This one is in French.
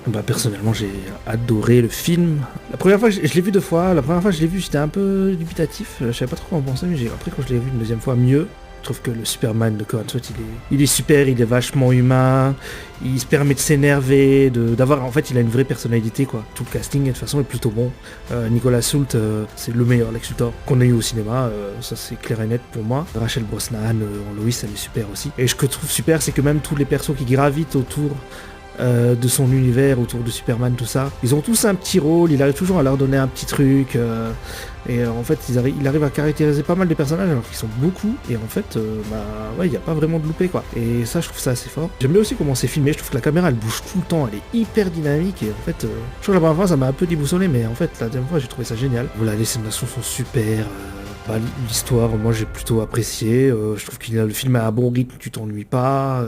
Bah personnellement j'ai adoré le film. La première fois je l'ai vu 2 fois, la première fois je l'ai vu j'étais un peu dubitatif, je savais pas trop quoi en penser, mais après quand je l'ai vu une deuxième fois mieux, je trouve que le Superman de Cohen Sweat il est super, il est vachement humain, il se permet de s'énerver, d'avoir en fait il a une vraie personnalité quoi. Tout le casting de toute façon est plutôt bon. Nicolas Hoult c'est le meilleur Lex Luthor qu'on ait eu au cinéma, ça c'est clair et net pour moi. Rachel Brosnahan en Lois elle est super aussi. Et ce que je trouve super c'est que même tous les persos qui gravitent autour de son univers, autour de Superman, tout ça. Ils ont tous un petit rôle, il arrive toujours à leur donner un petit truc, en fait, il arrive à caractériser pas mal de personnages alors qu'ils sont beaucoup, et en fait, bah ouais, il n'y a pas vraiment de loupé quoi. Et ça, je trouve ça assez fort. J'aime bien aussi comment c'est filmé, je trouve que la caméra elle bouge tout le temps, elle est hyper dynamique, et en fait, je trouve que la première fois ça m'a un peu déboussolé, mais en fait, la deuxième fois j'ai trouvé ça génial. Voilà, les scénarios sont super. Bah, l'histoire, moi j'ai plutôt apprécié. Je trouve que le film a un bon rythme, tu t'ennuies pas.